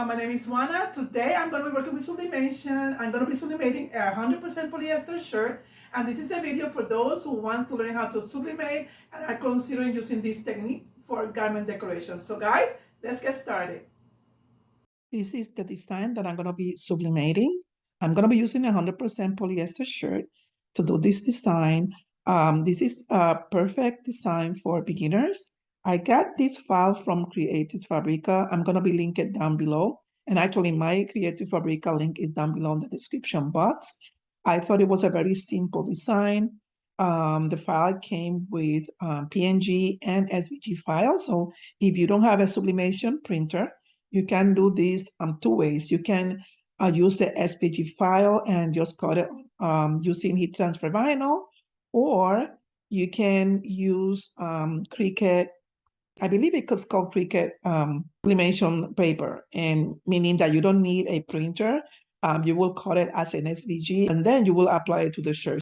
My name is Juana. Today I'm going to be working with sublimation. I'm going to be sublimating a 100% polyester shirt. And this is a video for those who want to learn how to sublimate and are considering using this technique for garment decoration. So guys, let's get started. This is the design that I'm going to be sublimating. I'm going to be using a 100% polyester shirt to do this design. This is a perfect design for beginners. I got this file from Creative Fabrica. I'm going to be linked it down below. And actually, my Creative Fabrica link is down below in the description box. I thought it was a very simple design. The file came with PNG and SVG files. So if you don't have a sublimation printer, you can do this two ways. You can use the SVG file and just cut it using heat transfer vinyl, or you can use Cricut. I believe it's called Cricut sublimation paper, and meaning that you don't need a printer. You will cut it as an SVG, and then you will apply it to the shirt.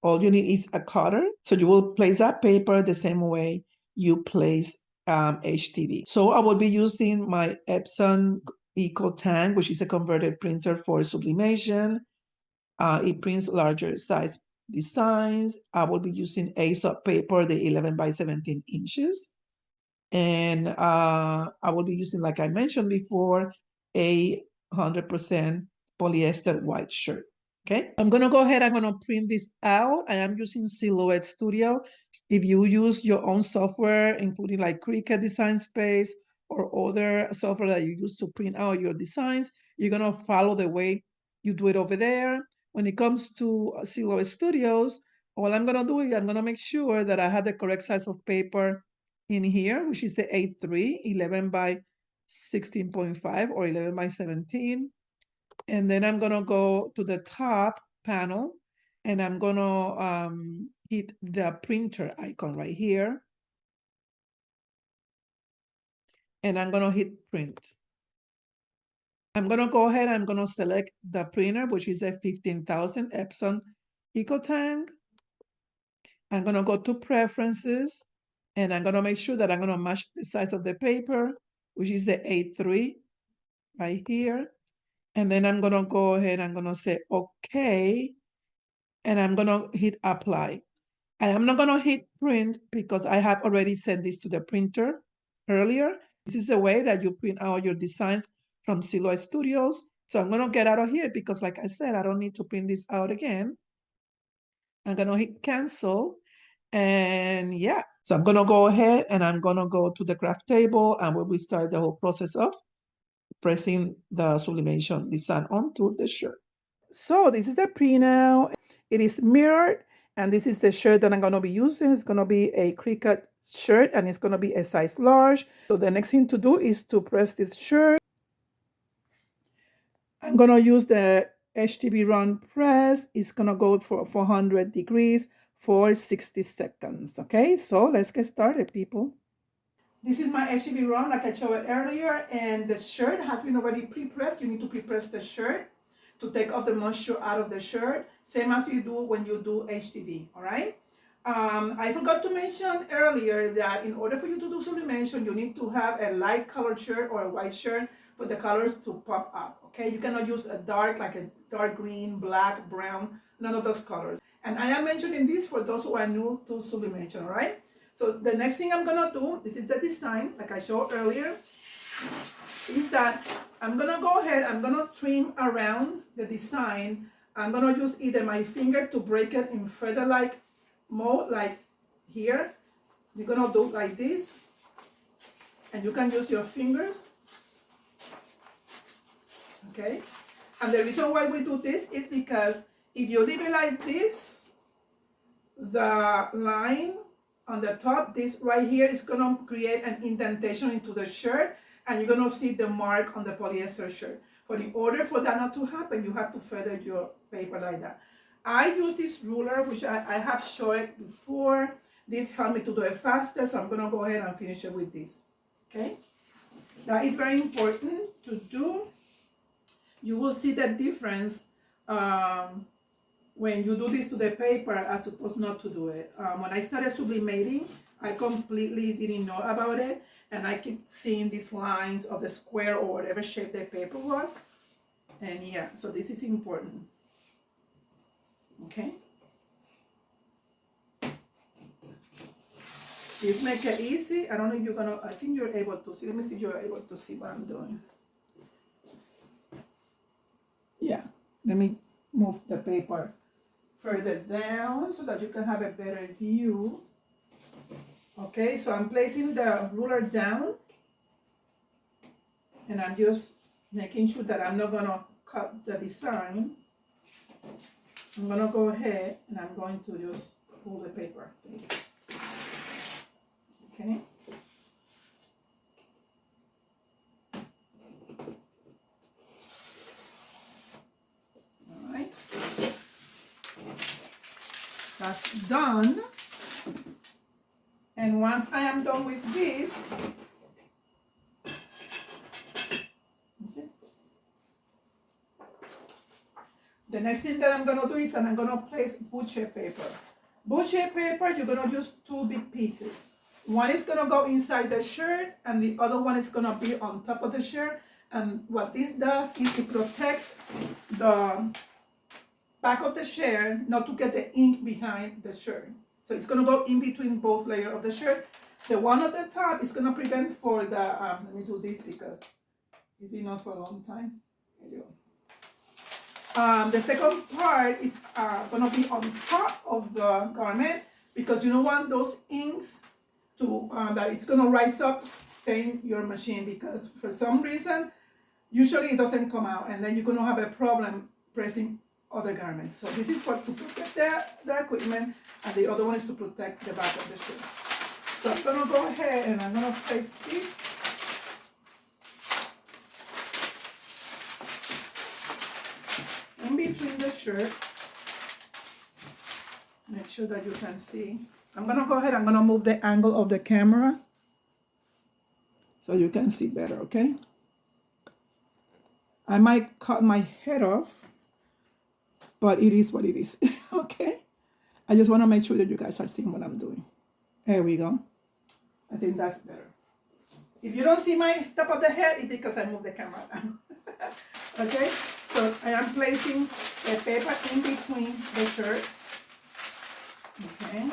All you need is a cutter. So you will place that paper the same way you place HTV. So I will be using my Epson Eco Tank, which is a converted printer for sublimation. It prints larger size designs. I will be using Aesop paper, the 11 by 17 inches. And I will be using, like I mentioned before, a 100% polyester white shirt. Okay, I'm gonna go ahead, I'm gonna print this out. I am using Silhouette Studio. If you use your own software, including like Cricut Design Space or other software that you use to print out your designs, you're gonna follow the way you do it over there. When it comes to Silhouette Studios, all I'm gonna do is I'm gonna make sure that I have the correct size of paper in here, which is the A3, 11 by 16.5 or 11 by 17. And then I'm gonna go to the top panel and I'm gonna hit the printer icon right here. And I'm gonna hit print. I'm gonna go ahead, I'm gonna select the printer, which is a 15,000 Epson EcoTank. I'm gonna go to preferences and I'm gonna make sure that I'm gonna match the size of the paper, which is the A3 right here. And then I'm gonna go ahead, I'm gonna say, okay. And I'm gonna hit apply. I am not gonna hit print because I have already sent this to the printer earlier. This is the way that you print out your designs from Silhouette Studios. So I'm gonna get out of here because like I said, I don't need to print this out again. I'm gonna hit cancel. And yeah, so I'm gonna go ahead and I'm gonna go to the craft table and we will start the whole process of pressing the sublimation design onto the shirt. So this is the pre-now. It is mirrored, and this is the shirt that I'm going to be using. It's going to be a Cricut shirt, and it's going to be a size large. So the next thing to do is to press this shirt. I'm going to use the HTVRONT press. It's going to go for 400 degrees for 60 seconds. Okay, so let's get started, people. This is my HTVRONT, like I showed earlier, and the shirt has been already pre-pressed. You need to pre-press the shirt to take off the moisture out of the shirt, same as you do when you do HTV, all right? I forgot to mention earlier that in order for you to do sublimation, you need to have a light colored shirt or a white shirt for the colors to pop up, okay? You cannot use a dark, like a dark green, black, brown, none of those colors. And I am mentioning this for those who are new to sublimation, all right? So the next thing I'm gonna do, this is the design, like I showed earlier, is that I'm gonna go ahead, I'm gonna trim around the design. I'm gonna use either my finger to break it in feather-like mode, like here. You're gonna do like this, and you can use your fingers, okay? And the reason why we do this is because if you leave it like this, the line on the top, this right here, is gonna create an indentation into the shirt, and you're gonna see the mark on the polyester shirt. But in order for that not to happen, you have to feather your paper like that. I use this ruler, which I have shown it before. This helped me to do it faster, so I'm gonna go ahead and finish it with this, okay? That is very important to do. You will see the difference when you do this to the paper, I'm supposed not to do it. When I started sublimating, I completely didn't know about it, and I keep seeing these lines of the square or whatever shape the paper was. And yeah, so this is important. Okay. This make it easy. I don't know if you're gonna, I think you're able to see. Let me see if you're able to see what I'm doing. Yeah, let me move the paper further down so that you can have a better view. Okay, so I'm placing the ruler down, and I'm just making sure that I'm not gonna cut the design. I'm gonna go ahead and I'm going to just pull the paper. Okay. All right. That's done. And once I am done with this, the next thing that I'm gonna do is that I'm gonna place butcher paper. Butcher paper, you're gonna use two big pieces. One is gonna go inside the shirt, and the other one is gonna be on top of the shirt. And what this does is it protects the back of the shirt not to get the ink behind the shirt. So it's gonna go in between both layers of the shirt. The one at the top is gonna prevent for the, let me do this because it's been on for a long time. There you go. The second part is gonna be on top of the garment because you don't want those inks to, that it's gonna rise up, stain your machine, because for some reason, usually it doesn't come out, and then you're gonna have a problem pressing other garments. So this is for to protect the equipment, and the other one is to protect the back of the shirt. So I'm gonna go ahead and I'm gonna place this in between the shirt. Make sure that you can see. I'm gonna go ahead, I'm gonna move the angle of the camera so you can see better, okay? I might cut my head off, but it is what it is, okay? I just wanna make sure that you guys are seeing what I'm doing. There we go. I think that's better. If you don't see my top of the head, it's because I moved the camera down. Okay, so I am placing the paper in between the shirt. Okay.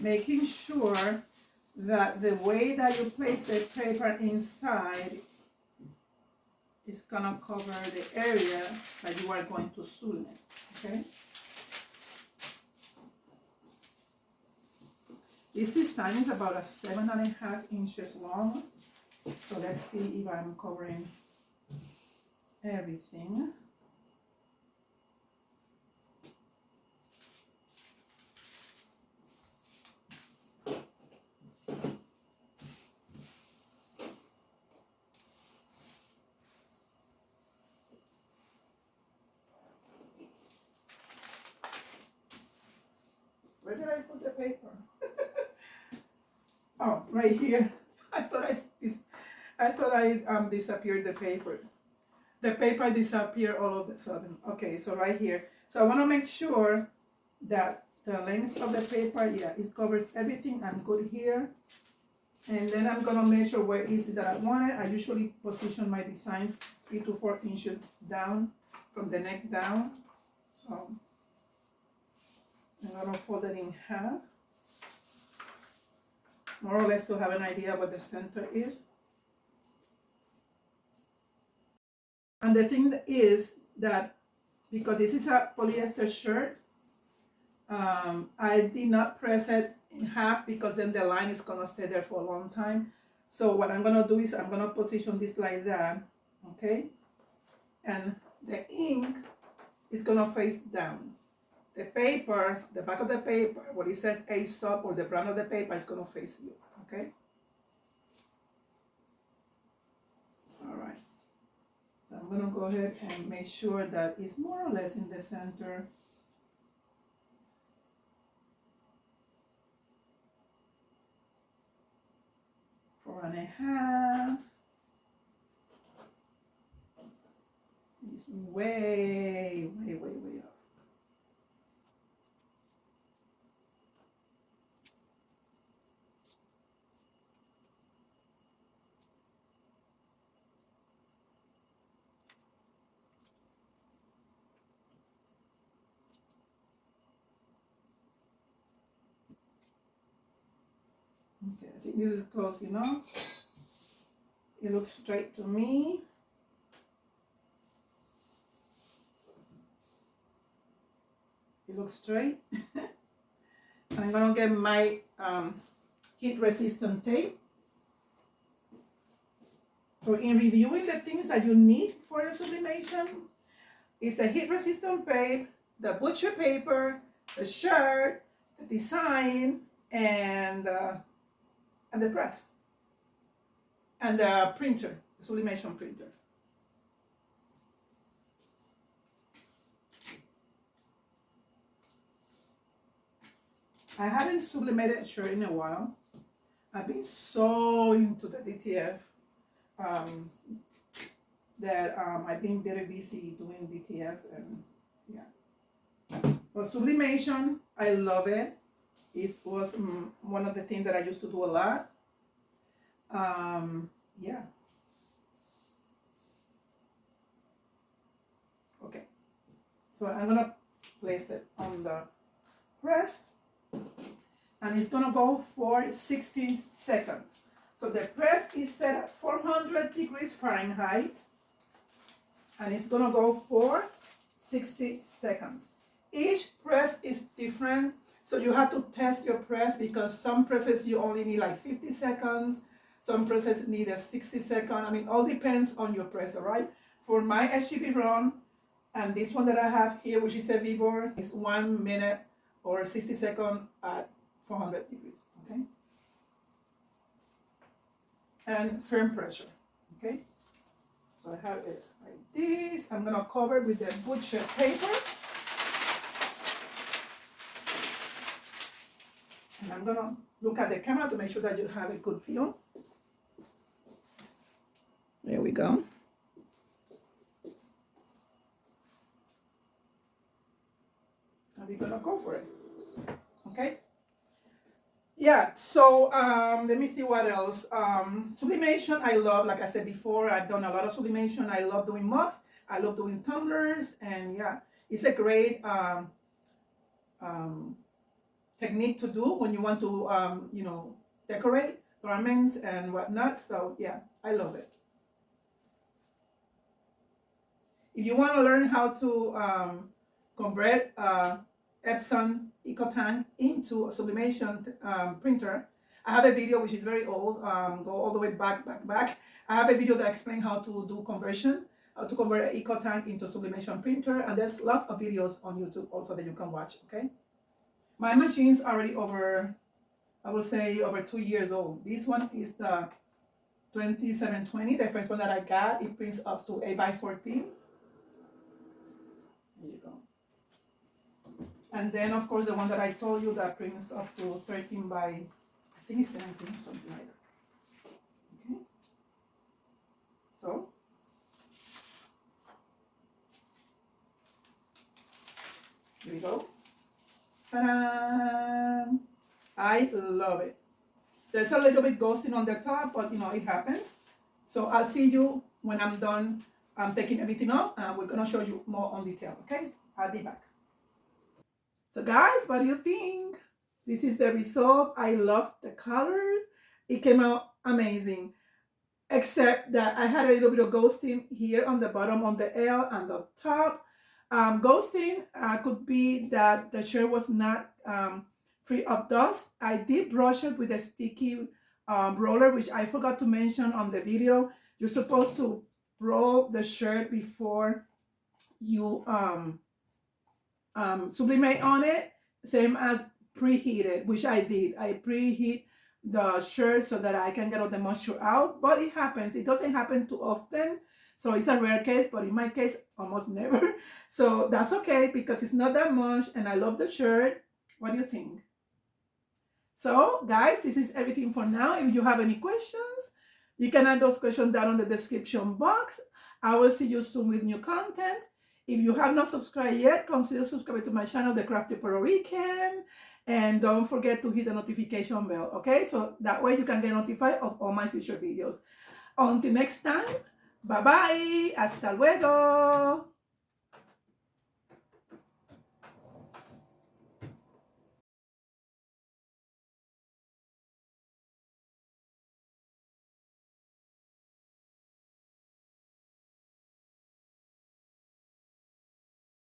Making sure that the way that you place the paper inside is gonna cover the area that you are going to sublimate, okay? This design is about 7.5 inches long. So let's see if I'm covering everything. Where did I put the paper? Oh, right here. I thought I disappeared the paper. The paper disappeared all of a sudden. Okay, so right here. So I want to make sure that the length of the paper, yeah, it covers everything. I'm good here. And then I'm gonna measure where is it that I want it. I usually position my designs 3 to 4 inches down from the neck down. So I'm gonna fold it in half, more or less to have an idea what the center is. And the thing is that because this is a polyester shirt, I did not press it in half because then the line is gonna stay there for a long time. So what I'm gonna do is I'm gonna position this like that, okay? And the ink is gonna face down. The paper, the back of the paper, what it says A sub or the brand of the paper is gonna face you, okay? All right. So I'm gonna go ahead and make sure that it's more or less in the center. 4.5. It's way off. Okay, I think this is close enough. It looks straight to me. It looks straight. I'm gonna get my heat resistant tape. So in reviewing the things that you need for the sublimation, it's the heat resistant tape, the butcher paper, the shirt, the design, and the press, and the printer, the sublimation printer. I haven't sublimated a shirt in a while. I've been so into the DTF that I've been very busy doing DTF, and yeah. But sublimation, I love it. It was one of the things that I used to do a lot. Yeah. Okay. So I'm gonna place it on the press, and it's gonna go for 60 seconds. So the press is set at 400 degrees Fahrenheit, and it's gonna go for 60 seconds. Each press is different, so you have to test your press, because some presses you only need like 50 seconds, some presses need a 60 second. I mean, all depends on your press, all right? For my HTVRONT, and this one that I have here, which is a Vivor, is 1 minute or 60 seconds at 400 degrees, okay? And firm pressure, okay? So I have it like this. I'm gonna cover with the butcher paper. And I'm gonna look at the camera to make sure that you have a good view. There we go. And we're gonna go for it, okay? Yeah, so let me see what else. Sublimation, I love, like I said before, I've done a lot of sublimation. I love doing mugs, I love doing tumblers, and yeah, it's a great technique to do when you want to, you know, decorate garments and whatnot. So yeah, I love it. If you want to learn how to convert Epson EcoTank into a sublimation printer, I have a video which is very old, go all the way back. I have a video that explains how to do conversion, how to convert an EcoTank into a sublimation printer, and there's lots of videos on YouTube also that you can watch, okay? My machine's already over, I would say over 2 years old. This one is the 2720, the first one that I got. It prints up to 8x14. There you go. And then, of course, the one that I told you that prints up to 13 by, I think it's 17 or something like that. Okay. So, here we go. Ta-da! I love it. There's a little bit ghosting on the top, but you know, it happens. So I'll see you when I'm done taking everything off, and we're gonna show you more on detail, okay? I'll be back. So guys, what do you think? This is the result. I love the colors. It came out amazing, except that I had a little bit of ghosting here on the bottom on the L and the top. Ghosting could be that the shirt was not free of dust. I did brush it with a sticky roller, which I forgot to mention on the video. You're supposed to roll the shirt before you sublimate on it, same as preheated, which I did. I preheat the shirt so that I can get all the moisture out, but it happens. It doesn't happen too often, so it's a rare case, but in my case, almost never. So that's okay, because it's not that much, and I love the shirt. What do you think? So guys, this is everything for now. If you have any questions, You can add those questions down in the description box. I will see you soon with new content. If you have not subscribed yet, consider subscribing to my channel, The Crafty Puerto Rican. And don't forget to hit the notification bell, okay? So that way you can get notified of all my future videos. Until next time, bye-bye. Hasta luego.